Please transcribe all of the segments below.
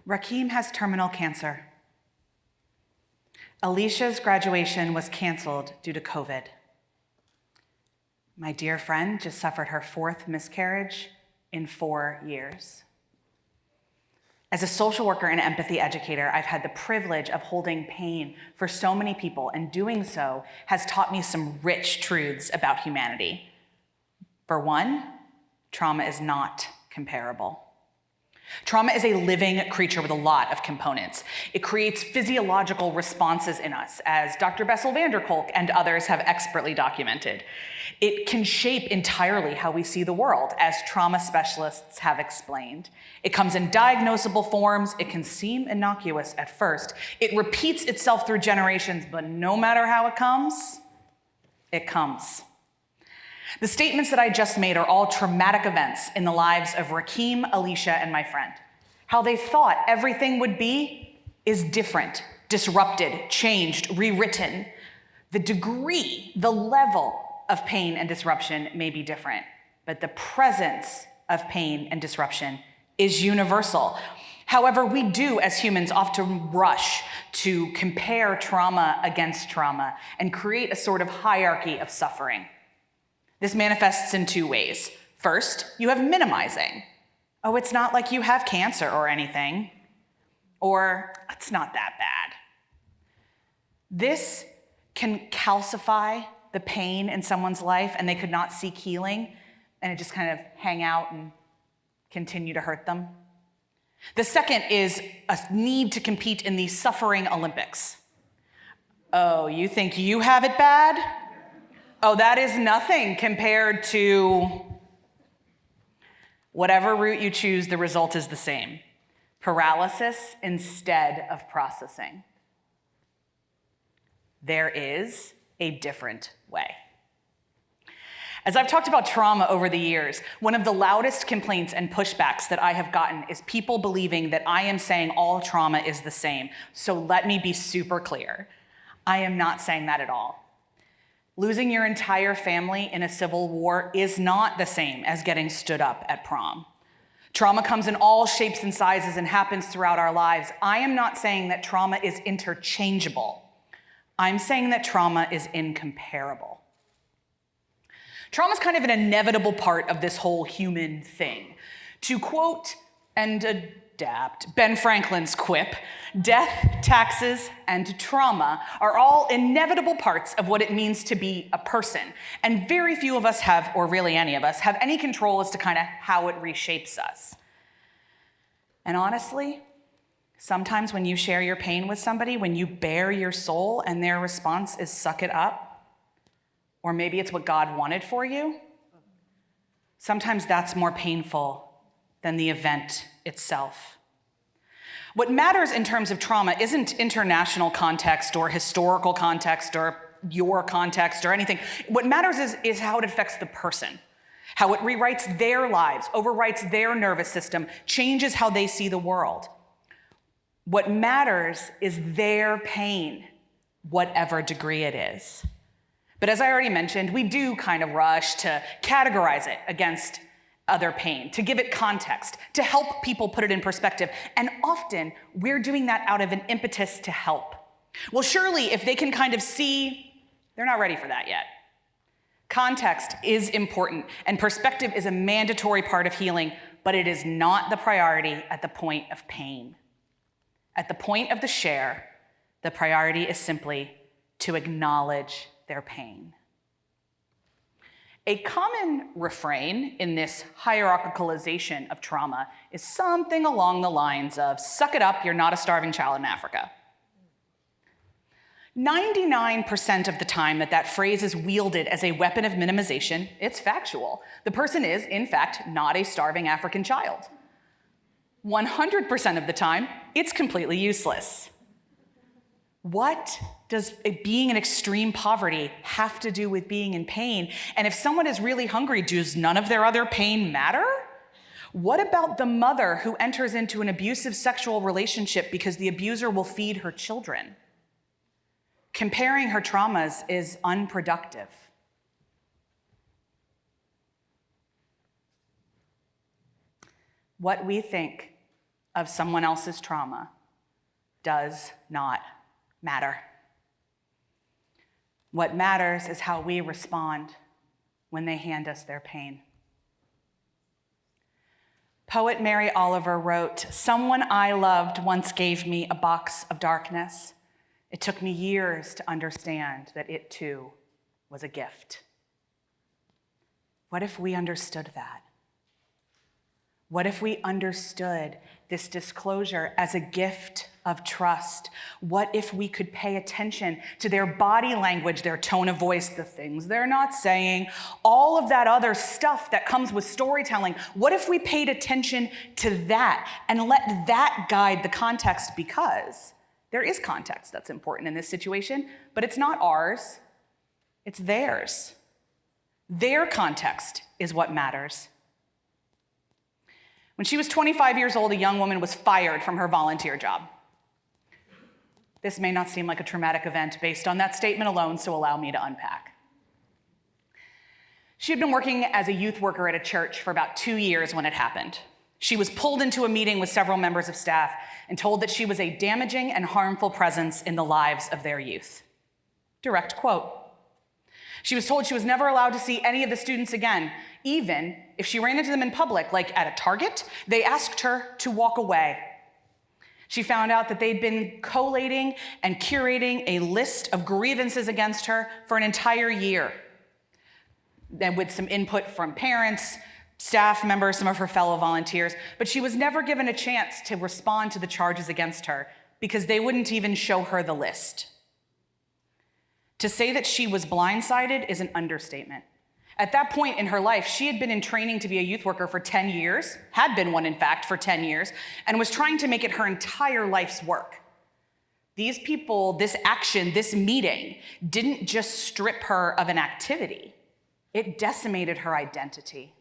Rakeem has terminal cancer. Alicia's graduation was canceled due to COVID. My dear friend just suffered her 4th miscarriage in 4 years. As a social worker and empathy educator, I've had the privilege of holding pain for so many people, and doing so has taught me some rich truths about humanity. For one, trauma is not comparable. Trauma is a living creature with a lot of components. It creates physiological responses in us, as Dr. Bessel van der Kolk and others have expertly documented. It can shape entirely how we see the world, as trauma specialists have explained. It comes in diagnosable forms. It can seem innocuous at first. It repeats itself through generations, but no matter how it comes, it comes. The statements that I just made are all traumatic events in the lives of Rakeem, Alicia, and my friend. How they thought everything would be is different, disrupted, changed, rewritten. The degree, the level of pain and disruption may be different, but the presence of pain and disruption is universal. However, we do, as humans, often rush to compare trauma against trauma and create a sort of hierarchy of suffering. This manifests in 2 ways. First, you have minimizing. Oh, it's not like you have cancer or anything. Or, it's not that bad. This can calcify the pain in someone's life, and they could not seek healing, and it just kind of hang out and continue to hurt them. The second is a need to compete in the suffering Olympics. Oh, you think you have it bad? Oh, that is nothing compared to whatever route you choose, the result is the same. Paralysis instead of processing. There is a different way. As I've talked about trauma over the years, one of the loudest complaints and pushbacks that I have gotten is people believing that I am saying all trauma is the same. So let me be super clear. I am not saying that at all. Losing your entire family in a civil war is not the same as getting stood up at prom. Trauma comes in all shapes and sizes and happens throughout our lives. I am not saying that trauma is interchangeable. I'm saying that trauma is incomparable. Trauma is kind of an inevitable part of this whole human thing. To quote and adapt Ben Franklin's quip, death, taxes, and trauma are all inevitable parts of what it means to be a person. And very few of us have, or really any of us, have any control as to kind of how it reshapes us. And honestly, sometimes when you share your pain with somebody, when you bare your soul and their response is suck it up, or maybe it's what God wanted for you, sometimes that's more painful than the event itself. What matters in terms of trauma isn't international context or historical context or your context or anything. What matters is how it affects the person, how it rewrites their lives, overwrites their nervous system, changes how they see the world. What matters is their pain, whatever degree it is. But as I already mentioned, we do kind of rush to categorize it against other pain, to give it context, to help people put it in perspective. And often we're doing that out of an impetus to help. Well, surely if they can kind of see, they're not ready for that yet. Context is important, and perspective is a mandatory part of healing, but it is not the priority at the point of pain. At the point of the share, the priority is simply to acknowledge their pain. A common refrain in this hierarchicalization of trauma is something along the lines of, suck it up, you're not a starving child in Africa. 99% of the time that phrase is wielded as a weapon of minimization, it's factual. The person is, in fact, not a starving African child. 100% of the time, it's completely useless. What does being in extreme poverty have to do with being in pain? And if someone is really hungry, does none of their other pain matter? What about the mother who enters into an abusive sexual relationship because the abuser will feed her children? Comparing her traumas is unproductive. What we think of someone else's trauma does not matter. What matters is how we respond when they hand us their pain. Poet Mary Oliver wrote, "Someone I loved once gave me a box of darkness. It took me years to understand that it too was a gift." What if we understood that? What if we understood this disclosure as a gift of trust? What if we could pay attention to their body language, their tone of voice, the things they're not saying, all of that other stuff that comes with storytelling? What if we paid attention to that and let that guide the context? Because there is context that's important in this situation, but it's not ours, it's theirs. Their context is what matters. When she was 25 years old, a young woman was fired from her volunteer job. This may not seem like a traumatic event based on that statement alone, so allow me to unpack. She had been working as a youth worker at a church for about 2 years when it happened. She was pulled into a meeting with several members of staff and told that she was a damaging and harmful presence in the lives of their youth. Direct quote. She was told she was never allowed to see any of the students again, even if she ran into them in public, like at a Target. They asked her to walk away. She found out that they'd been collating and curating a list of grievances against her for an entire year, and with some input from parents, staff members, some of her fellow volunteers, but she was never given a chance to respond to the charges against her because they wouldn't even show her the list. To say that she was blindsided is an understatement. At that point in her life, she had been in training to be a youth worker for 10 years, had been one, in fact, for 10 years, and was trying to make it her entire life's work. These people, this action, this meeting, didn't just strip her of an activity. It decimated her identity.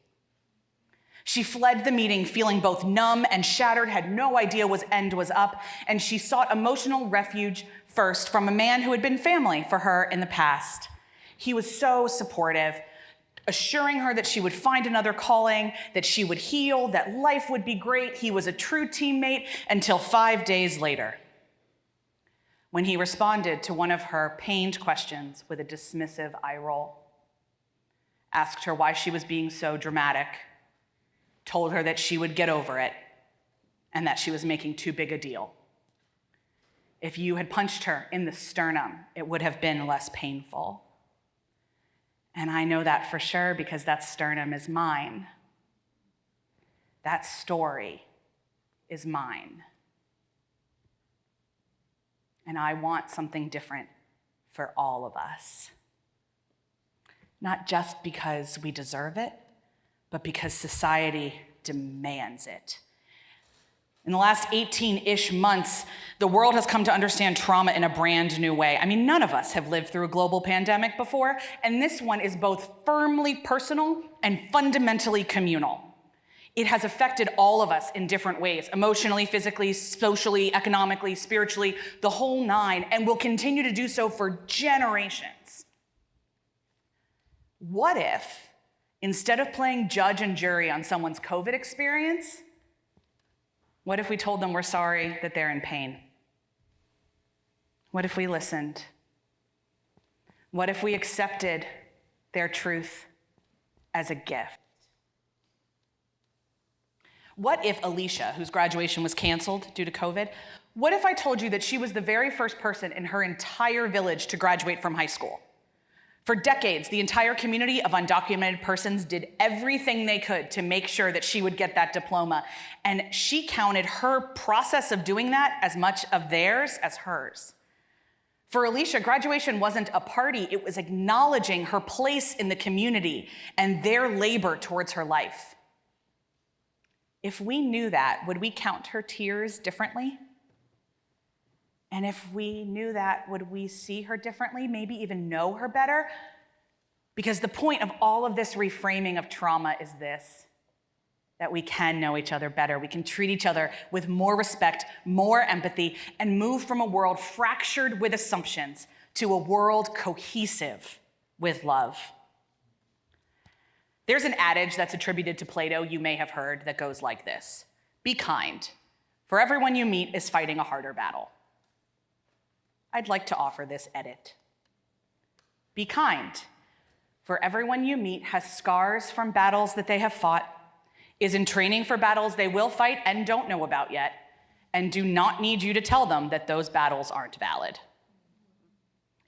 She fled the meeting feeling both numb and shattered, had no idea what end was up, and she sought emotional refuge first from a man who had been family for her in the past. He was so supportive, assuring her that she would find another calling, that she would heal, that life would be great. He was a true teammate until 5 days later, when he responded to one of her pained questions with a dismissive eye roll, asked her why she was being so dramatic, told her that she would get over it, and that she was making too big a deal. If you had punched her in the sternum, it would have been less painful. And I know that for sure because that sternum is mine. That story is mine. And I want something different for all of us. Not just because we deserve it, but because society demands it. In the last 18-ish months, the world has come to understand trauma in a brand new way. I mean, none of us have lived through a global pandemic before, and this one is both firmly personal and fundamentally communal. It has affected all of us in different ways, emotionally, physically, socially, economically, spiritually, the whole nine, and will continue to do so for generations. What if, instead of playing judge and jury on someone's COVID experience, what if we told them we're sorry that they're in pain? What if we listened? What if we accepted their truth as a gift? What if Alicia, whose graduation was canceled due to COVID, what if I told you that she was the very first person in her entire village to graduate from high school? For decades, the entire community of undocumented persons did everything they could to make sure that she would get that diploma. And she counted her process of doing that as much of theirs as hers. For Alicia, graduation wasn't a party, it was acknowledging her place in the community and their labor towards her life. If we knew that, would we count her tears differently? And if we knew that, would we see her differently, maybe even know her better? Because the point of all of this reframing of trauma is this, that we can know each other better. We can treat each other with more respect, more empathy, and move from a world fractured with assumptions to a world cohesive with love. There's an adage that's attributed to Plato you may have heard that goes like this: be kind, for everyone you meet is fighting a harder battle. I'd like to offer this edit. Be kind, for everyone you meet has scars from battles that they have fought, is in training for battles they will fight and don't know about yet, and do not need you to tell them that those battles aren't valid.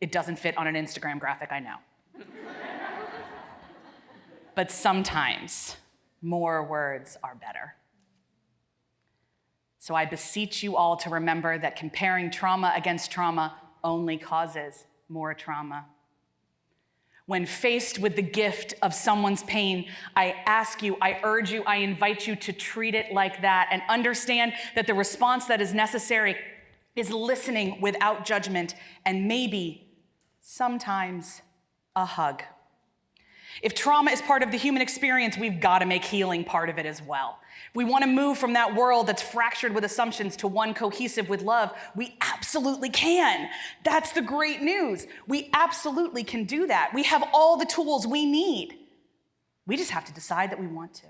It doesn't fit on an Instagram graphic, I know. But sometimes more words are better. So I beseech you all to remember that comparing trauma against trauma only causes more trauma. When faced with the gift of someone's pain, I ask you, I urge you, I invite you to treat it like that and understand that the response that is necessary is listening without judgment and maybe, sometimes, a hug. If trauma is part of the human experience, we've got to make healing part of it as well. If we want to move from that world that's fractured with assumptions to one cohesive with love, we absolutely can. That's the great news. We absolutely can do that. We have all the tools we need. We just have to decide that we want to.